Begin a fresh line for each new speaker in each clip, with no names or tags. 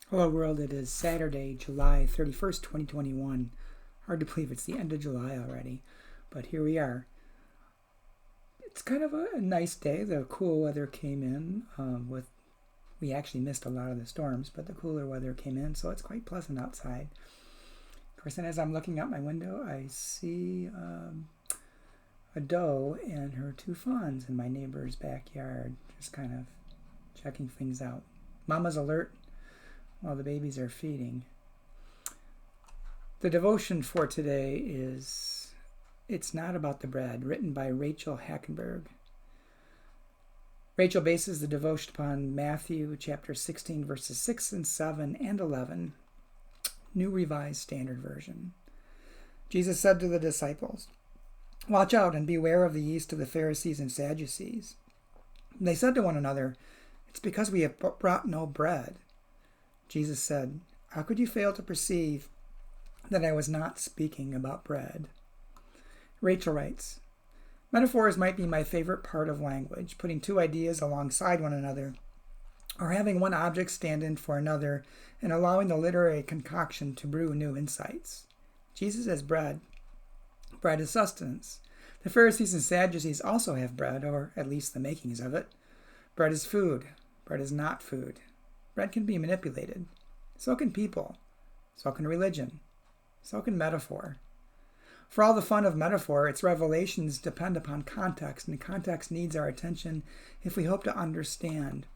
Hello world, it is Saturday, July 31st, 2021. Hard to believe it's the end of July already, but here we are. It's kind of a nice day. The cool weather came in we actually missed a lot of the storms, but the cooler weather came in, so it's quite pleasant outside. Of course, and as I'm looking out my window, I see a doe and her two fawns in my neighbor's backyard, just kind of checking things out. Mama's alert while the babies are feeding. The devotion for today is It's Not About the Bread, written by Rachel Hackenberg. Rachel bases the devotion upon Matthew chapter 16, verses 6 and 7 and 11, New Revised Standard Version. Jesus said to the disciples, "Watch out and beware of the yeast of the Pharisees and Sadducees." They said to one another, "It's because we have brought no bread." Jesus said, "How could you fail to perceive that I was not speaking about bread?" Rachel writes, "Metaphors might be my favorite part of language, putting two ideas alongside one another, or having one object stand in for another, and allowing the literary concoction to brew new insights. Jesus is bread. Bread is sustenance. The Pharisees and Sadducees also have bread, or at least the makings of it. Bread is food. Bread is not food. Bread can be manipulated. So can people. So can religion. So can metaphor. For all the fun of metaphor, its revelations depend upon context, and context needs our attention if we hope to understand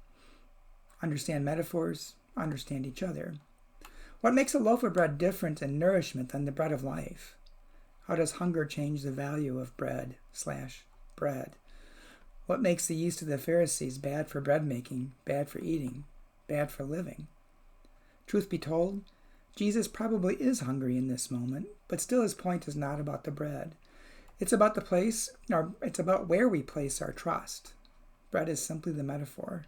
metaphors, understand each other. What makes a loaf of bread different in nourishment than the bread of life? How does hunger change the value of bread/bread? What makes the yeast of the Pharisees bad for bread making, bad for eating, bad for living? Truth be told, Jesus probably is hungry in this moment, but still his point is not about the bread. It's about it's about where we place our trust. Bread is simply the metaphor.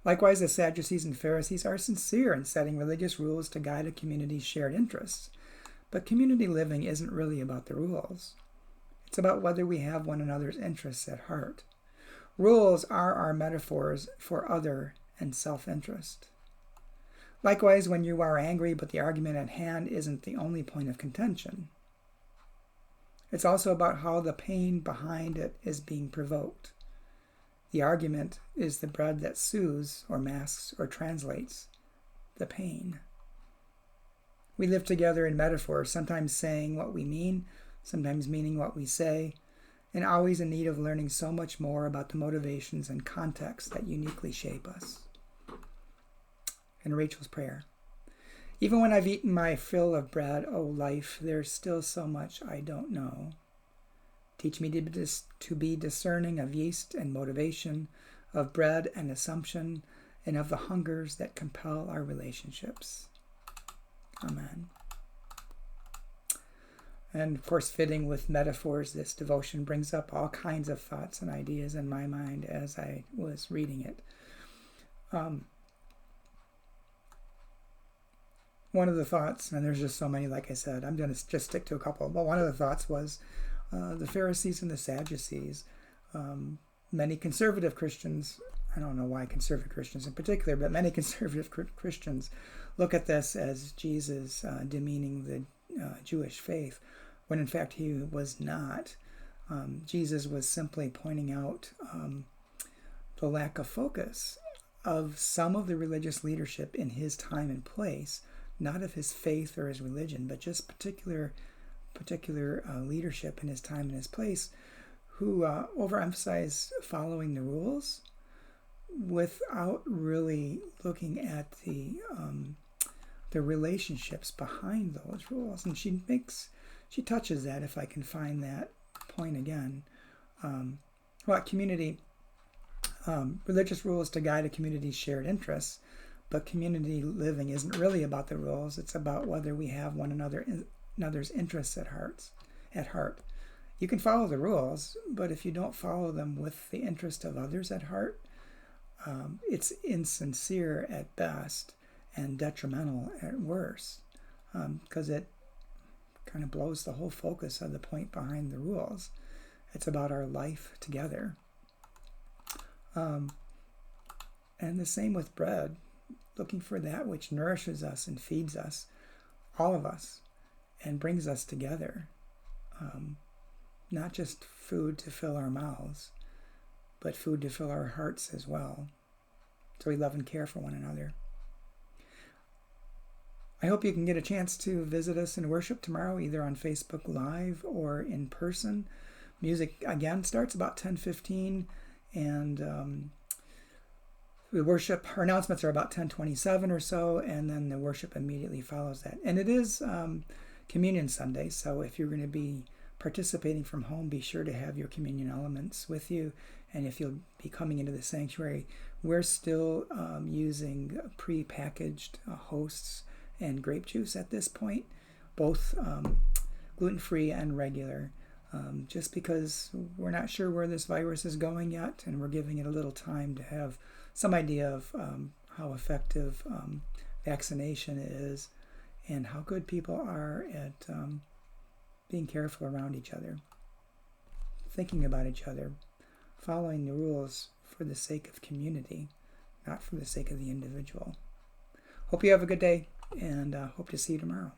Likewise, the Sadducees and Pharisees are sincere in setting religious rules to guide a community's shared interests, but community living isn't really about the rules. It's about whether we have one another's interests at heart. Rules are our metaphors for other and self-interest. Likewise, when you are angry but the argument at hand isn't the only point of contention, it's also about how the pain behind it is being provoked. The argument is the bread that soothes or masks or translates the pain. We live together in metaphor, sometimes saying what we mean, sometimes meaning what we say, and always in need of learning so much more about the motivations and contexts that uniquely shape us. And Rachel's prayer. Even when I've eaten my fill of bread, O life, there's still so much I don't know. Teach me to be discerning of yeast and motivation, of bread and assumption, and of the hungers that compel our relationships. Amen. And of course, fitting with metaphors, this devotion brings up all kinds of thoughts and ideas in my mind as I was reading it. One of the thoughts, and there's just so many, like I said, I'm going to just stick to a couple, but one of the thoughts was the Pharisees and the Sadducees. Many conservative Christians, I don't know why conservative Christians in particular, but many conservative Christians look at this as Jesus demeaning the Jewish faith, when in fact he was not. Jesus was simply pointing out the lack of focus of some of the religious leadership in his time and place, not of his faith or his religion, but just particular leadership in his time and his place, who overemphasize following the rules without really looking at the relationships behind those rules. And she touches that, if I can find that point again. About community, religious rules to guide a community's shared interests. But community living isn't really about the rules. It's about whether we have one another's interests at heart. You can follow the rules, but if you don't follow them with the interest of others at heart, it's insincere at best and detrimental at worst, because it kind of blows the whole focus of the point behind the rules. It's about our life together. And the same with bread. looking for that which nourishes us and feeds us, all of us, and brings us together. Not just food to fill our mouths, but food to fill our hearts as well. So we love and care for one another. I hope you can get a chance to visit us in worship tomorrow, either on Facebook Live or in person. Music, again, starts about 10:15, and we worship. Our announcements are about 10:27 or so, and then the worship immediately follows that. And it is Communion Sunday, so if you're going to be participating from home, be sure to have your communion elements with you. And if you'll be coming into the sanctuary, we're still using pre-packaged hosts and grape juice at this point, both gluten-free and regular, just because we're not sure where this virus is going yet, and we're giving it a little time to have some idea of how effective vaccination is and how good people are at being careful around each other, thinking about each other, following the rules for the sake of community, not for the sake of the individual. Hope you have a good day, and hope to see you tomorrow.